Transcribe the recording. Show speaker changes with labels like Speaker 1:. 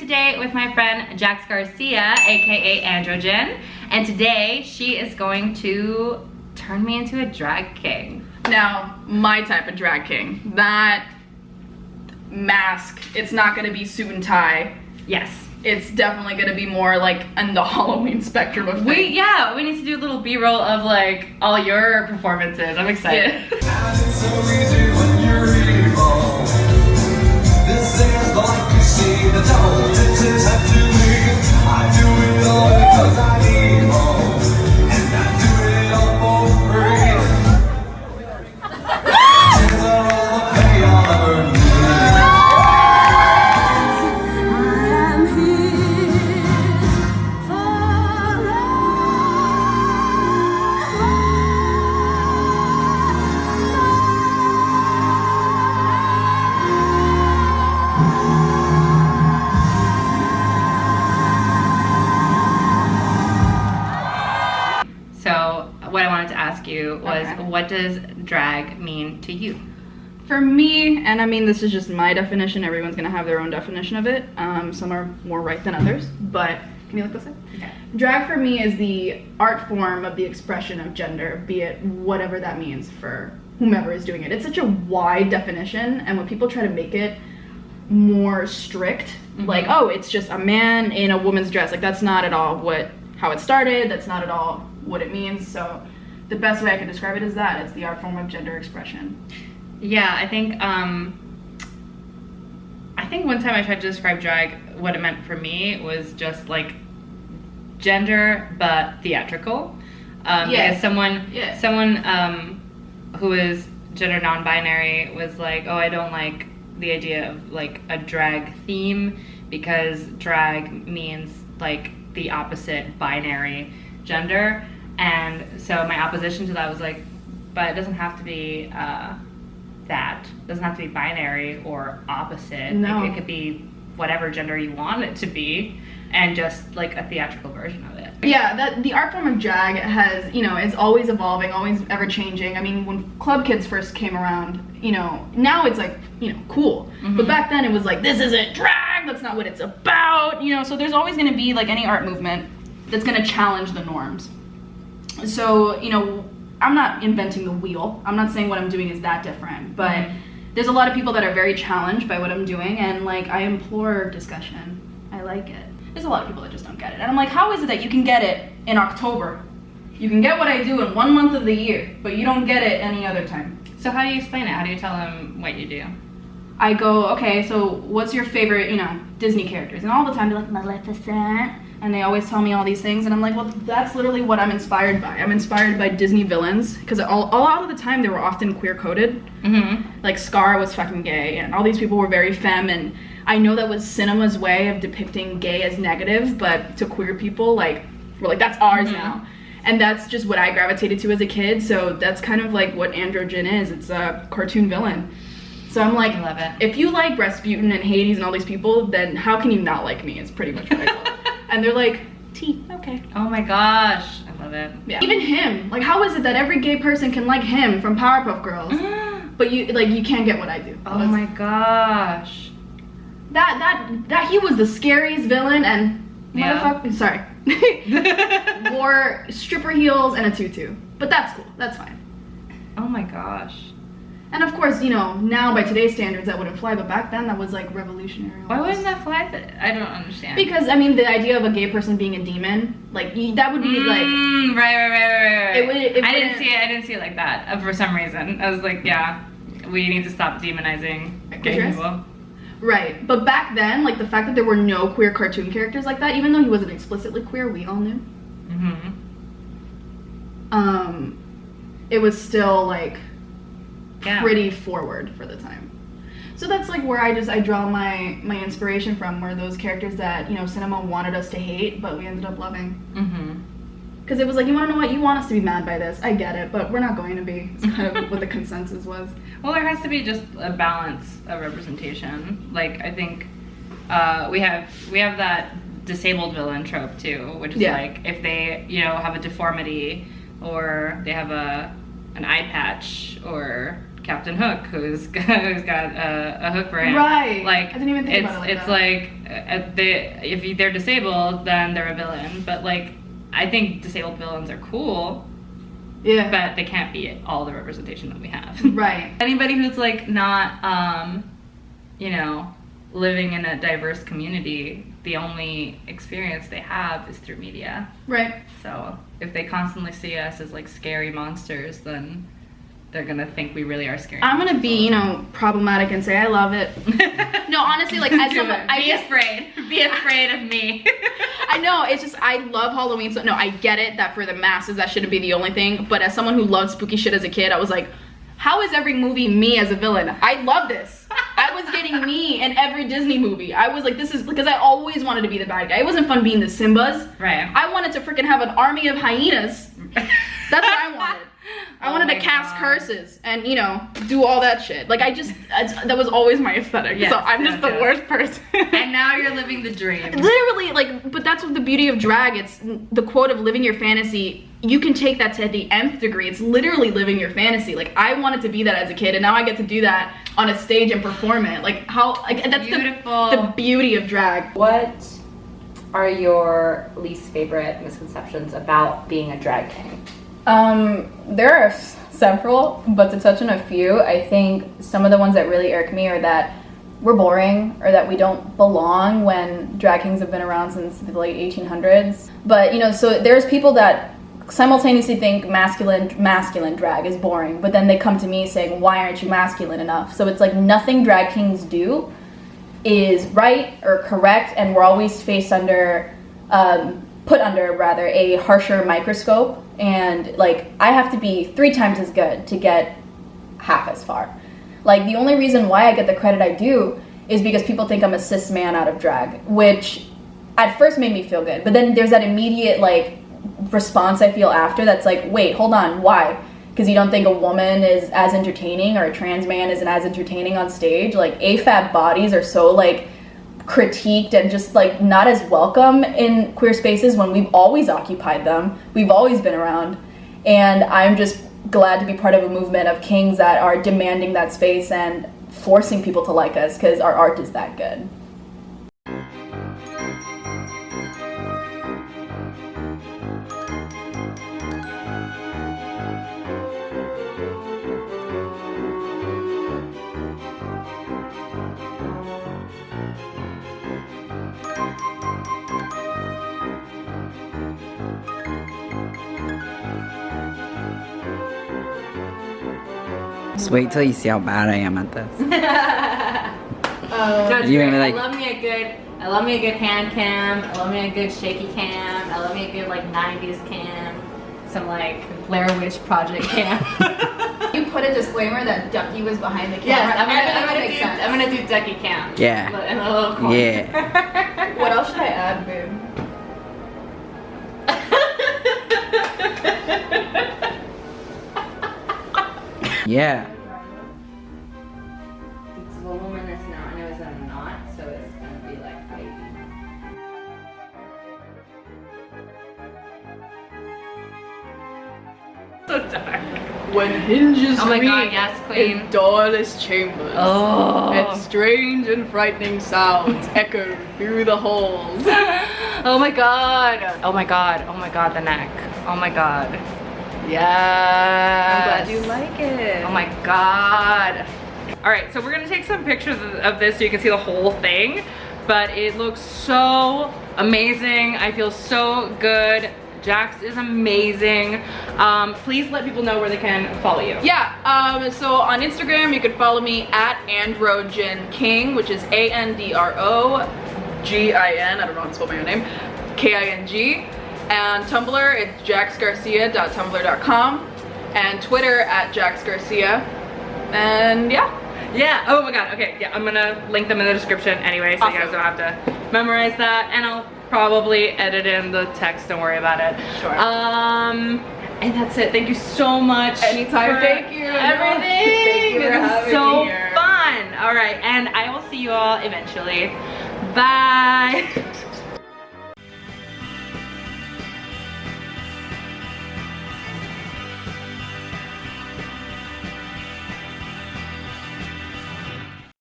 Speaker 1: today with my friend Jaxx Garcia, aka Andro Gin, and today she is going to turn me into a drag king.
Speaker 2: Now, my type of drag king. That mask, it's not gonna be suit and tie.
Speaker 1: Yes.
Speaker 2: It's definitely gonna be more like in the Halloween spectrum of things.
Speaker 1: We need to do a little B-roll of like all your performances. I'm excited.
Speaker 2: Yeah.
Speaker 3: It's so easy when you're evil. This is life you see, the devil ditches have to me. I do it all because I'm evil, and I do it all for free. Tears are all the pay I'll ever need.
Speaker 1: So what I wanted to ask you was,
Speaker 2: Okay.
Speaker 1: what does drag mean to you?
Speaker 2: For me, and I mean this is just my definition, everyone's gonna have their own definition of it. Some are more right than others, but can you look this up?
Speaker 1: Okay.
Speaker 2: Drag for me is the art form of the expression of gender, be it whatever that means for whomever is doing it. It's such a wide definition, and when people try to make it more strict, like, oh, it's just a man in a woman's dress, like that's not at all how it started, that's not at all what it means. So the best way I can describe it is that it's the art form of gender expression.
Speaker 1: Yeah, I think one time I tried to describe drag, what it meant for me was just like gender but theatrical. Because someone who is gender non-binary was like, oh, I don't like the idea of like a drag theme because drag means like the opposite binary gender. And so my opposition to that was like, but it doesn't have to be that. It doesn't have to be binary or opposite.
Speaker 2: No.
Speaker 1: It could be whatever gender you want it to be, and just like a theatrical version of it.
Speaker 2: Yeah, that the art form of drag has, is always evolving, always ever changing. I mean, when club kids first came around, now it's like, cool. But back then it was like, this isn't drag, that's not what it's about, so there's always gonna be like any art movement that's gonna challenge the norms. So, I'm not inventing the wheel. I'm not saying what I'm doing is that different, but there's a lot of people that are very challenged by what I'm doing, and like, I implore discussion. I like it. There's a lot of people that just don't get it. And I'm like, how is it that you can get it in October? You can get what I do in 1 month of the year, but you don't get it any other time.
Speaker 1: So how do you explain it? How do you tell them what you do?
Speaker 2: I go, okay, so what's your favorite, Disney characters? And all the time they're like, Maleficent. And they always tell me all these things, and I'm like, well, that's literally what I'm inspired by. I'm inspired by Disney villains, because a lot of the time they were often queer-coded. Like Scar was fucking gay, and all these people were very femme, and I know that was cinema's way of depicting gay as negative, but to queer people, like, we're like, that's ours now. And that's just what I gravitated to as a kid, so that's kind of like what Andro Gin is. It's a cartoon villain. So I'm like,
Speaker 1: I love it.
Speaker 2: If you like Rasputin and Hades and all these people, then how can you not like me? It's pretty much what I call it. And they're like, T, okay.
Speaker 1: Oh my gosh, I love it.
Speaker 2: Yeah. Even him, like, how is it that every gay person can like him from Powerpuff Girls, but you can't get what I do?
Speaker 1: Oh my gosh.
Speaker 2: That he was the scariest villain, and motherfucker, sorry, wore stripper heels and a tutu, but that's cool, that's fine.
Speaker 1: Oh my gosh.
Speaker 2: And of course, now by today's standards that wouldn't fly, but back then that was like revolutionary.
Speaker 1: Why wouldn't that fly? I don't understand.
Speaker 2: Because I mean, the idea of a gay person being a demon, like that would be like.
Speaker 1: Right.
Speaker 2: I
Speaker 1: I didn't see it like that for some reason. I was like, yeah, we need to stop demonizing gay people.
Speaker 2: Right, but back then, like the fact that there were no queer cartoon characters like that, even though he wasn't explicitly queer, we all knew. It was still like. Pretty forward for the time. So that's like where I draw my inspiration from, where those characters that cinema wanted us to hate but we ended up loving. Because it was like, you want to know what, you want us to be mad by this, I get it, but we're not going to be. It's kind of what the consensus was.
Speaker 1: Well, there has to be just a balance of representation. Like, I think we have that disabled villain trope too, which is like, if they have a deformity or they have an eye patch or Captain Hook, who's got a hook for him.
Speaker 2: Right.
Speaker 1: Like
Speaker 2: I didn't even think about it like
Speaker 1: it's
Speaker 2: that.
Speaker 1: if they're disabled, then they're a villain. But like, I think disabled villains are cool.
Speaker 2: Yeah.
Speaker 1: But they can't be all the representation that we have.
Speaker 2: Right.
Speaker 1: Anybody who's like not, you know, living in a diverse community, the only experience they have is through media.
Speaker 2: Right.
Speaker 1: So if they constantly see us as like scary monsters, then they're gonna think we really are scary.
Speaker 2: I'm gonna be, you know, problematic and say I love it. No, honestly, like as someone,
Speaker 1: Be afraid of me.
Speaker 2: I know, it's just, I love Halloween, so no, I get it that for the masses that shouldn't be the only thing, but as someone who loved spooky shit as a kid, I was like, how is every movie me as a villain? I love this. I was getting me in every Disney movie. I was like, this is, because I always wanted to be the bad guy. It wasn't fun being the Simbas.
Speaker 1: Right.
Speaker 2: I wanted to freaking have an army of hyenas. That's what I wanted. I wanted to cast curses and, you know, do all that shit. Like, that was always my aesthetic.
Speaker 1: Yes,
Speaker 2: so I'm just the worst person.
Speaker 1: And now you're living the dream.
Speaker 2: Literally, like, but that's what the beauty of drag. It's the quote of living your fantasy. You can take that to the nth degree. It's literally living your fantasy. Like, I wanted to be that as a kid, and now I get to do that on a stage and perform it. Like, how, like, that's
Speaker 1: Beautiful.
Speaker 2: the beauty of drag.
Speaker 4: What are your least favorite misconceptions about being a drag king?
Speaker 5: There are several, but to touch on a few, I think some of the ones that really irk me are that we're boring or that we don't belong when drag kings have been around since the late 1800s. But, you know, so there's people that simultaneously think masculine drag is boring, but then they come to me saying, why aren't you masculine enough? So it's like nothing drag kings do is right or correct, and we're always put under a harsher microscope, and like I have to be 3 times as good to get half as far. Like the only reason why I get the credit I do is because people think I'm a cis man out of drag, which at first made me feel good, but then there's that immediate like response I feel after that's like, wait, hold on, why? Because you don't think a woman is as entertaining or a trans man isn't as entertaining on stage? Like AFAB bodies are so like critiqued and just like not as welcome in queer spaces when we've always occupied them. We've always been around, and I'm just glad to be part of a movement of kings that are demanding that space and forcing people to like us because our art is that good.
Speaker 6: Just wait till you see how bad I am at this.
Speaker 4: No, it's
Speaker 6: You
Speaker 4: great.
Speaker 6: gonna, like-
Speaker 4: I love me a good hand cam. I love me a good shaky cam. I love me a good like 90s cam. Some like Blair Witch Project cam.
Speaker 2: You put a disclaimer that Ducky was behind the camera.
Speaker 4: Yes,
Speaker 2: Makes sense.
Speaker 4: I'm gonna do Ducky cam.
Speaker 6: Yeah.
Speaker 4: In a little corner.
Speaker 6: Yeah.
Speaker 2: What else should I add, babe?
Speaker 6: Yeah.
Speaker 4: It's a woman that's not, and it was a knot, so it's gonna be like baby.
Speaker 1: So dark.
Speaker 2: When hinges
Speaker 1: Oh my
Speaker 2: meet
Speaker 1: god, yes, queen.
Speaker 2: in doorless chambers,
Speaker 1: Oh.
Speaker 2: and strange and frightening sounds echo through the halls.
Speaker 1: Oh my god. Oh my god. Oh my god, the neck. Oh my god. Yes.
Speaker 2: I'm glad you like it.
Speaker 1: Oh my god. All right, so we're gonna take some pictures of this so you can see the whole thing, but it looks so amazing. I feel so good. Jaxx is amazing. Please let people know where they can follow you.
Speaker 2: Yeah, so on Instagram you can follow me at Andro Gin, which is ANDROGIN, I don't know how to spell my own name, KING. And Tumblr, it's jaxxgarcia.tumblr.com, and Twitter at Jaxx Garcia. And yeah.
Speaker 1: Yeah, oh my god, okay, yeah, I'm gonna link them in the description anyway, so you guys don't have to memorize that, and I'll probably edit in the text, don't worry about it.
Speaker 2: Sure.
Speaker 1: And that's it, thank you so much.
Speaker 2: Anytime,
Speaker 1: for
Speaker 2: thank you.
Speaker 1: everything.
Speaker 2: Thank you for
Speaker 1: This is
Speaker 2: having
Speaker 1: so
Speaker 2: me here.
Speaker 1: fun. All right, and I will see you all eventually. Bye.